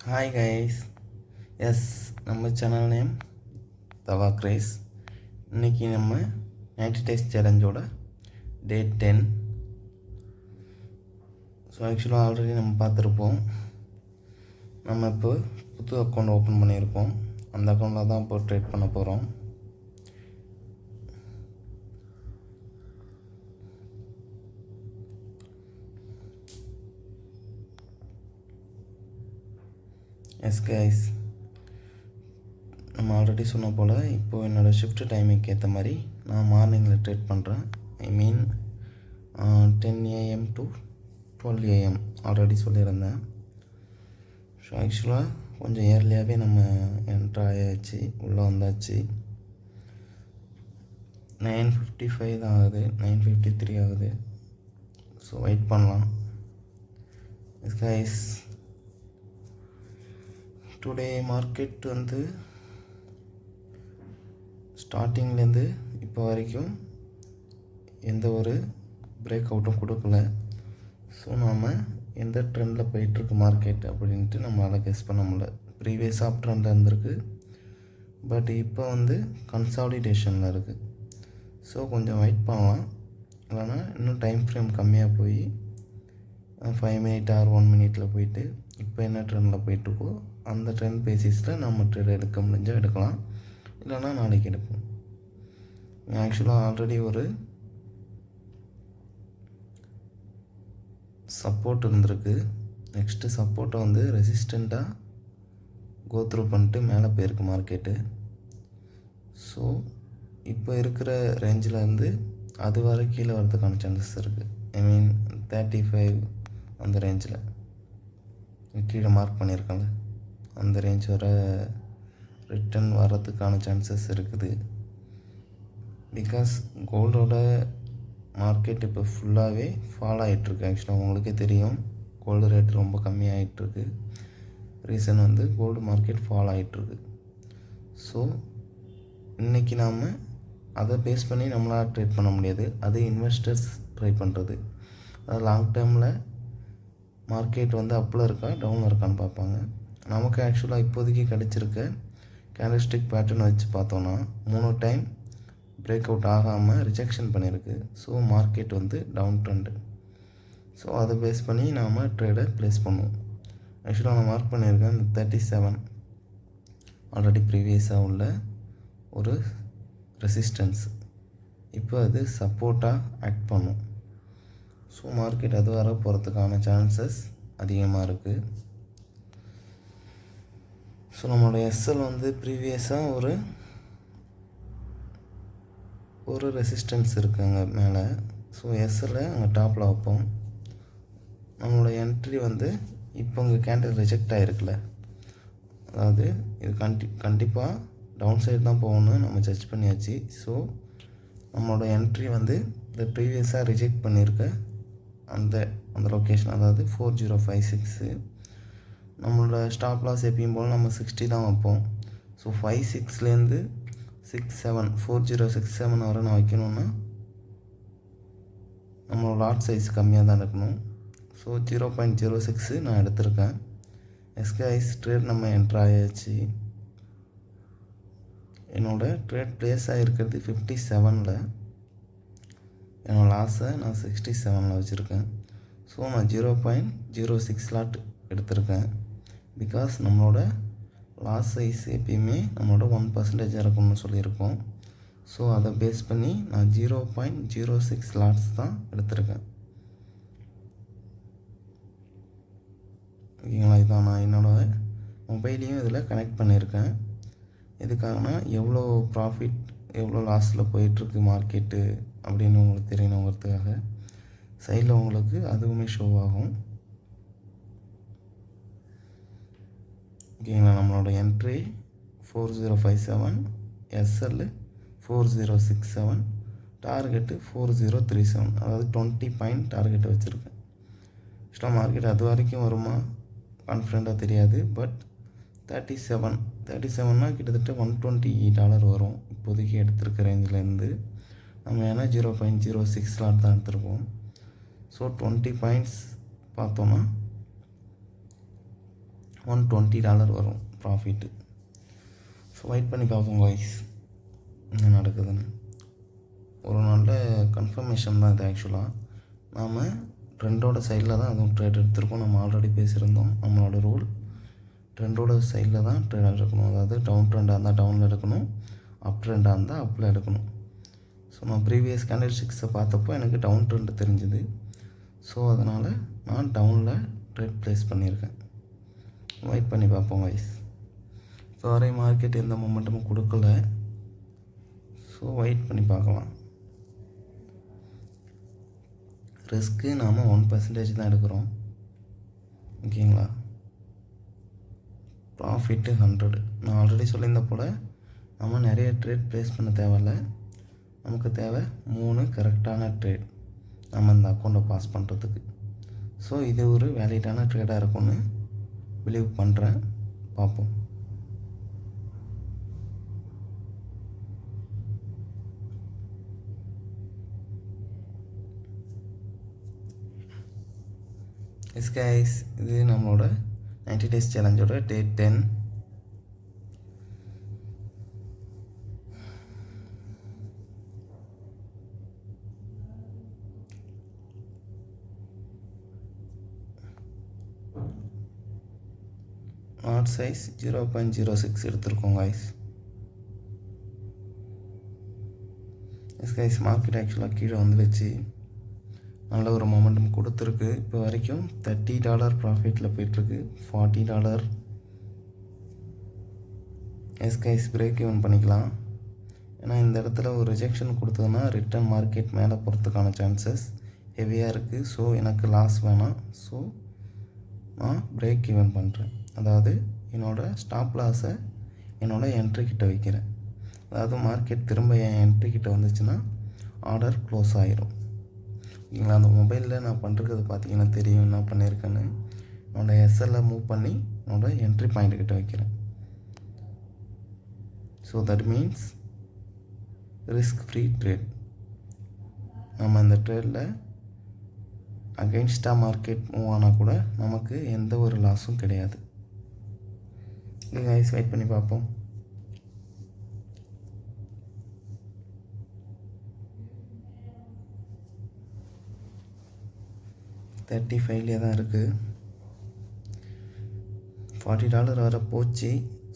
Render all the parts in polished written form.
Hi guys. S, நம்ம channel name தவா grace. இன்றைக்கி நம்ம 90 டேஸ் சேலஞ்சோட டே 10. ஸோ ஆக்சுவலாக ஆல்ரெடி நம்ம பார்த்துருப்போம். நம்ம இப்போ புது அக்கௌண்ட் ஓப்பன் பண்ணியிருக்கோம். அந்த அக்கௌண்ட்டில் தான் இப்போ ட்ரேட் பண்ண போகிறோம். எஸ் கைஸ், நம்ம ஆல்ரெடி சொன்ன போல் இப்போது என்னோடய ஷிஃப்ட் டைமுக்கு ஏற்ற மாதிரி நான் மார்னிங்கில் ட்ரேட் பண்ணுறேன். ஐ மீன் 10 AM to 12 AM ஆல்ரெடி சொல்லியிருந்தேன். ஸோ ஆக்சுவலாக கொஞ்சம் ஏர்லியாகவே நம்ம என்ட்ரு ஆயாச்சு, உள்ளே வந்தாச்சு. 9:55 தான் ஆகுது, 9:53 ஆகுது. ஸோ வெயிட் பண்ணலாம். எஸ் கைஸ், டுடே மார்க்கெட் வந்து ஸ்டார்டிங்லேருந்து இப்போ வரைக்கும் எந்த ஒரு பிரேக் அவுட்டும் கொடுக்கல. ஸோ நாம் எந்த ட்ரெண்டில் போயிட்டுருக்கு மார்க்கெட் அப்படின்ட்டு நம்மளால் கெஸ் பண்ண முடியல. ப்ரீவியஸ் அப் ட்ரெண்டில் இருந்திருக்கு, பட் இப்போ வந்து கன்சாலிடேஷனில் இருக்குது. ஸோ கொஞ்சம் வெயிட் பண்ணலாம். இல்லைனா இன்னும் டைம் ஃப்ரேம் கம்மியாக போய் 5 மினிட் ஆர் 1 மினிட்டில் போயிட்டு இப்போ என்ன ட்ரெண்டில் போயிட்டுருக்கோ அந்த ட்ரெண்ட் பேசிஸில் நம்ம ட்ரேட் எடுக்க முடிஞ்சால் எடுக்கலாம், இல்லைனா நாளைக்கு எடுப்போம். ஆக்சுவலாக ஆல்ரெடி ஒரு சப்போர்ட் இருந்திருக்கு. நெக்ஸ்ட்டு சப்போர்ட்டை வந்து ரெசிஸ்டண்ட்டாக கோத்ரூ பண்ணிட்டு மேலே போயிருக்கு மார்க்கெட்டு. ஸோ இப்போ இருக்கிற ரேஞ்சில் இருந்து அது வரை கீழே வரதுக்கான சான்சஸ் இருக்குது. ஐ மீன் 35 அந்த ரேஞ்சில் கீழே மார்க் பண்ணியிருக்காங்க. அந்த ரேஞ்ச் வர ரிட்டர்ன் வர்றதுக்கான சான்சஸ் இருக்குது. பிகாஸ் கோல்டோட மார்க்கெட் இப்போ ஃபுல்லாகவே ஃபால் ஆகிட்டுருக்கு. ஆக்சுவலாக உங்களுக்கே தெரியும், கோல்டு ரேட் ரொம்ப கம்மியாகிட்டுருக்கு. ரீசன் வந்து கோல்டு மார்க்கெட் ஃபால் ஆகிட்டுருக்கு. ஸோ இன்றைக்கி நாம் அதை பேஸ் பண்ணி நம்மளால் ட்ரேட் பண்ண முடியாது. அது இன்வெஸ்டர்ஸ் ட்ரை பண்ணுறது. அது லாங் டேர்மில் மார்க்கெட் வந்து அப்பில் இருக்கா டவுனில் இருக்கான்னு பார்ப்பாங்க. நமக்கு ஆக்சுவலாக இப்போதைக்கு கிடச்சிருக்க கேண்டல்ஸ்டிக் பேட்டர்ன் வச்சு பார்த்தோன்னா 3 டைம் பிரேக் அவுட் ஆகாமல் ரிஜெக்ஷன் பண்ணியிருக்கு. ஸோ மார்க்கெட் வந்து டவுன் ட்ரெண்டு. ஸோ அதை பேஸ் பண்ணி நாம் ட்ரேடை ப்ளேஸ் பண்ணுவோம். ஆக்சுவலாக நான் மார்க் பண்ணியிருக்கேன் இந்த 37 ஆல்ரெடி ப்ரீவியஸாக உள்ள ஒரு ரெசிஸ்டன்ஸ். இப்போ அது சப்போர்ட்டாக ஆக்ட் பண்ணும். ஸோ மார்க்கெட் அது வர போகிறதுக்கான சான்சஸ் அதிகமாக இருக்குது. ஸோ நம்மளோட எஸ்எல் வந்து ப்ரீவியஸாக ஒரு ரெசிஸ்டன்ஸ் இருக்குங்க மேலே. ஸோ எஸ்எல்லை அங்கே டாப்பில் வைப்போம். நம்மளோட என்ட்ரி வந்து இப்போ இங்கே கேண்டில் ரிஜெக்ட் ஆகிருக்குல்ல, அதாவது இது கண்டிப்பாக டவுன் சைடு தான் போகணும்னு நம்ம ஜட்ஜ் பண்ணியாச்சு. ஸோ நம்மளோட என்ட்ரி வந்து இந்த ப்ரீவியஸாக ரிஜெக்ட் பண்ணியிருக்க அந்த லொக்கேஷன், அதாவது 4056. நம்மளோட ஸ்டாப் லாஸ் எப்பயும் போல் நம்ம 60 தான் வைப்போம். ஸோ 56லேருந்து 67 4067 வரை நான் வைக்கணுன்னா நம்மளோட லாட் சைஸ் கம்மியாக தான் இருக்கணும். ஸோ 0.06 நான் எடுத்திருக்கேன். எஸ்கைஸ், ட்ரேட் நம்ம என்ட்ரு ஆயாச்சு. என்னோடய ட்ரேட் ப்ளேஸ் ஆகிருக்கிறது 57ல். என்னோடய லாஸை நான் 67ல் வச்சுருக்கேன். ஸோ நான் 0.06 லாட் எடுத்திருக்கேன். பிகாஸ் நம்மளோட லாஸ் சைஸ் எப்பயுமே நம்மளோட 1% இருக்கும்னு சொல்லியிருக்கோம். ஸோ அதை பேஸ் பண்ணி நான் 0.06 லாட்ஸ் தான் எடுத்திருக்கேன். ஓகேங்களா? இதான் நான் என்னோடய மொபைலையும் இதில் கனெக்ட் பண்ணியிருக்கேன். எதுக்காகனா எவ்வளோ ப்ராஃபிட் எவ்வளோ லாஸில் போயிட்டுருக்கு மார்க்கெட்டு அப்படின்னு உங்களுக்கு தெரியணுங்கிறதுக்காக. சைடில் உங்களுக்கு அதுவுமே ஷோ ஆகும். ஓகேங்களா? நம்மளோட என்ட்ரி 4057, எஸ்எல் 4067, டார்கெட்டு 4037, அதாவது 20 பாயிண்ட் டார்கெட்டை வச்சுருக்கேன். ஆக்சுவலாக மார்க்கெட் அது வரைக்கும் வருமா கான்ஃபிடெண்ட்டாக தெரியாது. பட் 37னா கிட்டத்தட்ட $120 வரும் இப்போதைக்கு எடுத்திருக்க ரேஞ்சிலேருந்து. நம்ம ஏன்னா 0.06 லாட் தான் எடுத்திருக்கோம். ஸோ 20 பாயிண்ட்ஸ் பார்த்தோன்னா $120 வரும் ப்ராஃபிட்டு. ஸோ வெயிட் பண்ணி பார்ப்போம் guys என்ன நடக்குதுன்னு. ஒரு நல்ல கன்ஃபர்மேஷன் தான் இது. ஆக்சுவலாக நாம் ட்ரெண்டோட சைடில் தான் அதுவும் ட்ரேட் எடுத்திருக்கோம். நம்ம ஆல்ரெடி பேசியிருந்தோம் நம்மளோட ரூல் ட்ரெண்டோட சைடில் தான் ட்ரேட் எடுக்கணும். அதாவது டவுன் ட்ரெண்டாக இருந்தால் டவுனில் எடுக்கணும், அப் ட்ரெண்டாக இருந்தால் அப்பில் எடுக்கணும். ஸோ நான் ப்ரீவியஸ் கேண்டில்ஸ்டிக்ஸை பார்த்தப்போ எனக்கு டவுன் ட்ரெண்ட் தெரிஞ்சுது. ஸோ அதனால் நான் டவுனில் ட்ரேட் ப்ளேஸ் பண்ணியிருக்கேன். வெயிட் பண்ணி பார்ப்போம் guys. இப்போ வரை மார்க்கெட் எந்த மொமெண்டமும் கொடுக்கல. ஸோ வெயிட் பண்ணி பார்க்கலாம். ரிஸ்க்கு நாம் 1% தான் எடுக்கிறோம். ஓகேங்களா. ப்ராஃபிட்டு 100. நான் ஆல்ரெடி சொல்லியிருந்த போல் நம்ம நிறைய ட்ரேட் ப்ளேஸ் பண்ண தேவையில்லை. நமக்கு தேவை 3 கரெக்டான ட்ரேட் நம்ம இந்த அக்கௌண்ட்டை பாஸ் பண்ணுறதுக்கு. ஸோ இது ஒரு வேலிடான ட்ரேடாக இருக்கும்னு பிலீவ் பண்ணுறேன். பார்ப்போம். எஸ் கைஸ், இது நம்மளோட 90 days சேலஞ்சோட டே 10. நாட் சைஸ் 0.06 எடுத்திருக்கோம் கைஸ். எஸ் கைஸ், மார்க்கெட் ஆக்சுவலாக கீழே வந்துடுச்சு. நல்ல ஒரு மொமெண்டம் கொடுத்துருக்கு. இப்போ வரைக்கும் $30 ப்ராஃபிட்டில் போயிட்டுருக்கு. $40. எஸ் கைஸ், பிரேக் ஈவன் பண்ணிக்கலாம். ஏன்னா இந்த இடத்துல ஒரு ரிஜெக்ஷன் கொடுத்ததுன்னா ரிட்டர்ன் மார்க்கெட் மேலே போகிறதுக்கான சான்சஸ் ஹெவியாக இருக்குது. ஸோ எனக்கு லாஸ் வேணாம். ஸோ நான் பிரேக் ஈவன் பண்ணுறேன். அதாவது என்னோடய ஸ்டாப் லாஸை என்னோடய என்ட்ரி கிட்ட வைக்கிறேன். அதாவது மார்க்கெட் திரும்ப என் என்ட்ரி கிட்ட வந்துச்சுன்னா ஆர்டர் க்ளோஸ் ஆகிரும். ஓகேங்களா. அந்த மொபைலில் நான் பண்ணுறது பார்த்தீங்கன்னா தெரியும் என்ன பண்ணியிருக்கேன்னு. என்னோடய எஸ்எல்லை மூவ் பண்ணி என்னோடய என்ட்ரி பாயிண்ட் கிட்ட வைக்கிறேன். So that means risk free trade. நம்ம இந்த ட்ரேடில் அகெயின்ஸ்டாக மார்க்கெட் மூவ் ஆனால் கூட நமக்கு எந்த ஒரு லாஸும் கிடையாது. கைஸ், வெயிட் பண்ணி பார்ப்போம். $35 தான் இருக்குது. $40 வர போச்சு.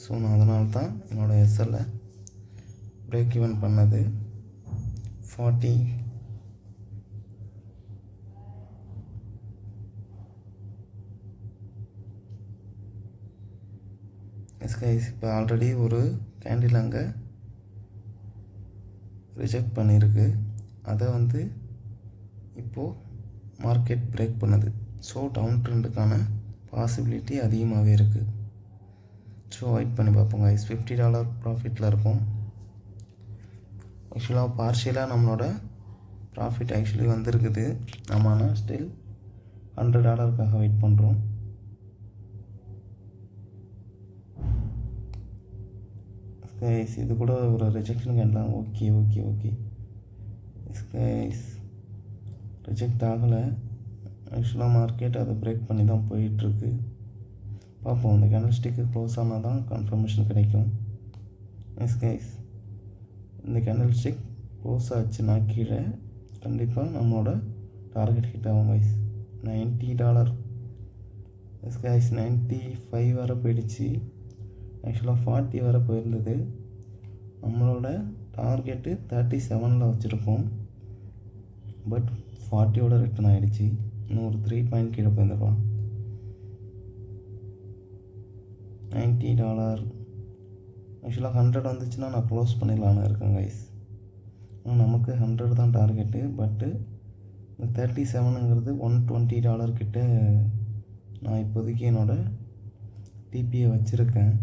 ஸோ நான் அதனால தான் என்னோடய எஸ்எல்லை பிரேக் ஈவன் பண்ணது. 40. எஸ் கைஸ், இப்போ ஆல்ரெடி ஒரு கேண்டில் அங்கே ரிஜெக்ட் பண்ணியிருக்கு. அதை இப்போது மார்க்கெட் பிரேக் பண்ணுது. ஸோ டவுன் ட்ரெண்டுக்கான பாசிபிலிட்டி அதிகமாகவே இருக்குது. ஸோ வெயிட் பண்ணி பார்ப்போம் கைஸ். $50 ப்ராஃபிட்டில் இருக்கும். ஆக்சுவலாக பார்ஷியலாக நம்மளோட ப்ராஃபிட் ஆக்சுவலி வந்திருக்குது. நம்ம ஆனால் ஸ்டில் $100க்காக வெயிட் பண்ணுறோம். கைஸ், இது கூட ஒரு ரிஜெக்ஷன் கேட்கலாம். Okay okay okay guys, reject ஆகலை. ஆக்சுவலாக மார்க்கெட் அதை பிரேக் பண்ணி தான் போயிட்டுருக்கு. பார்ப்போம். இந்த கேண்டில்ஸ்டிக்கு க்ளோஸ் ஆனால் தான் கன்ஃபர்மேஷன் கிடைக்கும். எஸ் கைஸ், இந்த கேண்டில்ஸ்டிக் க்ளோஸ் ஆச்சுன்னா கீழே கண்டிப்பாக நம்மளோட டார்கெட் ஹிட் ஆகும் கைஸ். $90. எஸ் கைஸ், 95 வரை போயிடுச்சு. ஆக்சுவலாக 40 வரை போயிருந்தது. நம்மளோட டார்கெட்டு 37 வச்சுருக்கோம். பட் 40யோட ரிட்டர்ன் ஆகிடுச்சு. இன்னும் ஒரு 3 பாயிண்ட் கீழே போயிருந்துருக்கலாம். $90. ஆக்சுவலாக 100 வந்துச்சுன்னா நான் க்ளோஸ் பண்ணிடலான்னு இருக்கேன் கைஸ். ஆனால் நமக்கு 100 தான் டார்கெட்டு. பட்டு இந்த 37ங்கிறது $120 கிட்ட நான் இப்போதைக்கு என்னோடய டிபியை வச்சுருக்கேன்.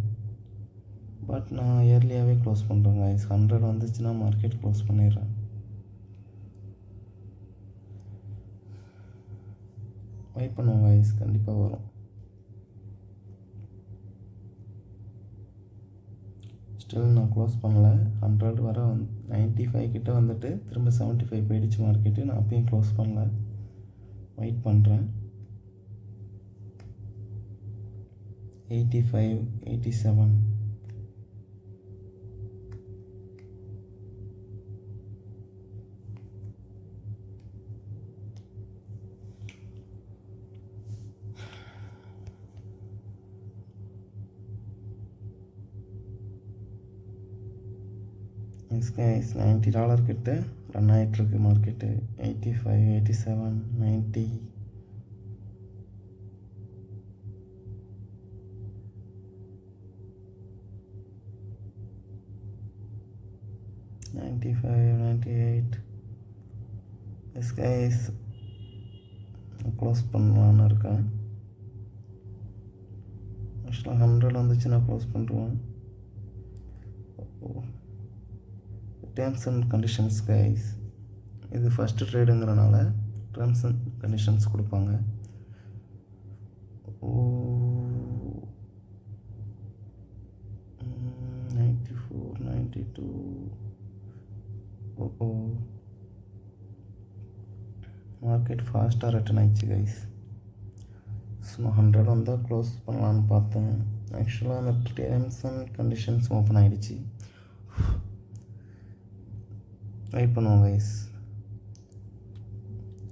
பட் நான் இயர்லியாகவே க்ளோஸ் பண்ணுறேன் கைஸ். 100 வந்துச்சுன்னா மார்க்கெட் க்ளோஸ் பண்ணிடுறேன். வெயிட் பண்ணுவோம் கைஸ், கண்டிப்பாக வரும். ஸ்டில் நான் க்ளோஸ் பண்ணல. 100 வர 95 கிட்ட வந்துட்டு திரும்ப 75 போயிடுச்சு மார்க்கெட்டு. நான் அப்பயும் க்ளோஸ் பண்ணல, வெயிட் பண்ணுறேன். 85, 87. Yes guys, $90 கிட்ட ரன் ஆகிட்டுருக்கு மார்க்கெட்டு. 85, 87, 90. $95, 98. Yes guys, க்ளோஸ் பண்ணலான்னு இருக்கேன். ஆக்சுவலாக 100 வந்துச்சுன்னா க்ளோஸ் பண்ணுறோம். டேர்ம்ஸ் அண்ட் கண்டிஷன்ஸ் கைஸ், இது ஃபஸ்ட்டு ட்ரேடுங்கிறனால டேர்ம்ஸ் அண்ட் கண்டிஷன்ஸ் கொடுப்பாங்க. 94, 92. மார்க்கெட் ஃபாஸ்ட்டாக ரிட்டர்ன் ஆயிடுச்சு கைஸ். ஸோ 100 வந்தால் க்ளோஸ் பண்ணலான்னு பார்த்தேன். ஆக்சுவலாக அந்த டேர்ம்ஸ் அண்ட் கண்டிஷன்ஸ் ஓப்பன் ஆகிடுச்சு. வெயிட் பண்ணுவோம் கைஸ்.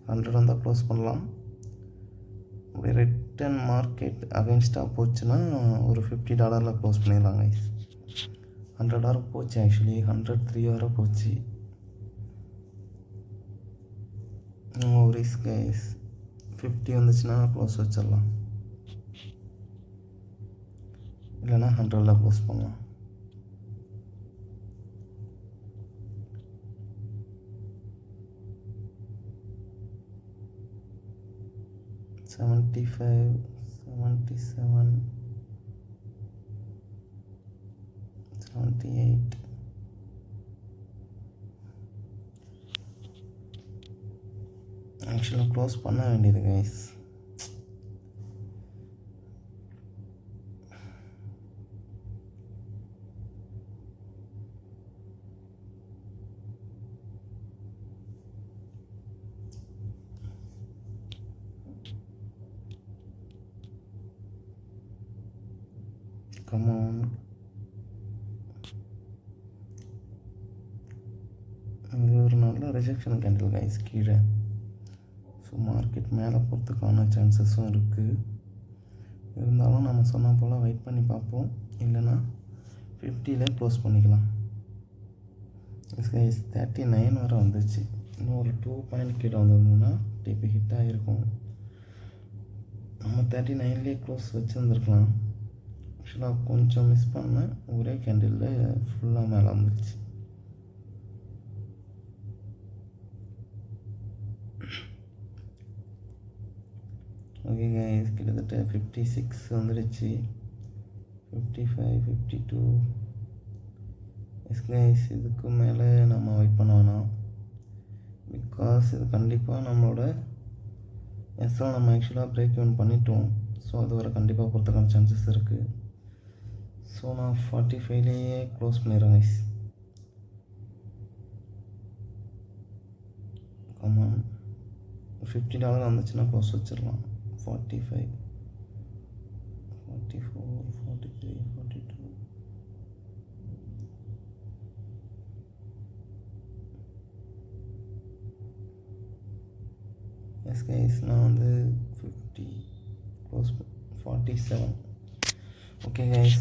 100 வந்தால் க்ளோஸ் பண்ணலாம். அப்படியே ரிட்டன் மார்க்கெட் அகென்ஸ்டாக போச்சுன்னா ஒரு $50 க்ளோஸ் பண்ணிடலாம் கைஸ். $100 போச்சு, ஆக்சுவலி 103 வரை போச்சு. Risk guys. 50 வந்துச்சுன்னா க்ளோஸ் வச்சிடலாம், இல்லைன்னா 100 க்ளோஸ் பண்ணலாம். $75, $77, $78. ஆக்சுவலாக க்ளோஸ் பண்ண வேண்டியது கைஸ். Come on. இது ஒரு நல்ல ரிஜெக்ஷன் கேண்டில் கைஸ் கீழே. ஸோ மார்க்கெட் மேலே போகிறதுக்கான சான்சஸும் இருக்குது. இருந்தாலும் நம்ம சொன்ன போல் வெயிட் பண்ணி பார்ப்போம், இல்லைன்னா 50லே க்ளோஸ் பண்ணிக்கலாம். கைஸ் 39 வரை வந்துச்சு. இன்னும் ஒரு 2 பாயிண்ட் கீழே வந்திருந்ததுன்னா டிபி ஹிட் ஆகிருக்கும். நம்ம 39லேயே க்ளோஸ் வச்சுருந்துருக்கலாம். ஆக்சுவலாக கொஞ்சம் மிஸ் பண்ணேன், ஒரே கேண்டிலில் ஃபுல்லாக மேலே வந்துடுச்சு. ஓகே கைஸ், கிட்டத்தட்ட 56 வந்துடுச்சு. 55, 52. எஸ் கைஸ், இதுக்கு மேலே நம்ம வெயிட் பண்ண வேணாம். பிகாஸ் இது கண்டிப்பாக நம்மளோட எஸ்ஸாக நம்ம ஆக்சுவலாக பிரேக் இவன் பண்ணிட்டோம். ஸோ அது வரை கண்டிப்பாக போகிறதுக்கான சான்சஸ் இருக்குது. ஸோ நான் 45லேயே க்ளோஸ் பண்ணிடுறேன் கைஸ். ஆமாம், $50 வந்துச்சுன்னா க்ளோஸ் வச்சிடலாம். 45, 44, 43, 42. எஸ் கைஸ், நான் வந்து 50 க்ளோஸ் 47. ஓகே கைஸ்,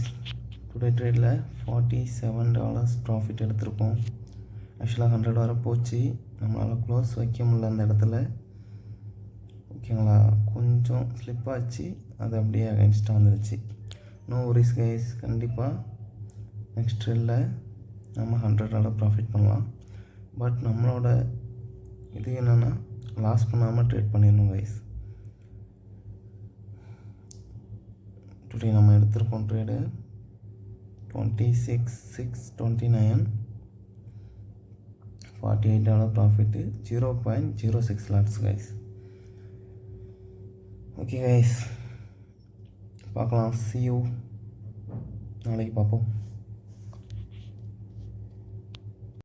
டுடே ட்ரேடில் $47 ப்ராஃபிட் எடுத்திருக்கோம். ஆக்சுவலாக 100 வரை போச்சு, நம்மளால் க்ளோஸ் வைக்க முடியல அந்த இடத்துல. ஓகேங்களா, கொஞ்சம் ஸ்லிப் ஆச்சு, அது அப்படியே அகைன்ஸ்டாக வந்துடுச்சு. நோ வரிஸ் கைஸ், கண்டிப்பாக நெக்ஸ்ட் ட்ரேடில் நம்ம $100 ப்ராஃபிட் பண்ணலாம். பட் நம்மளோட இது என்னென்னா லாஸ் பண்ணாமல் ட்ரேட் பண்ணிடணும் கைஸ். டுடே நம்ம எடுத்திருக்கோம் trade 26,629, $48 profit, 0.06 lots guys. Okay guys, பார்க்கலாம். see you நாளைக்கு பார்ப்போம்.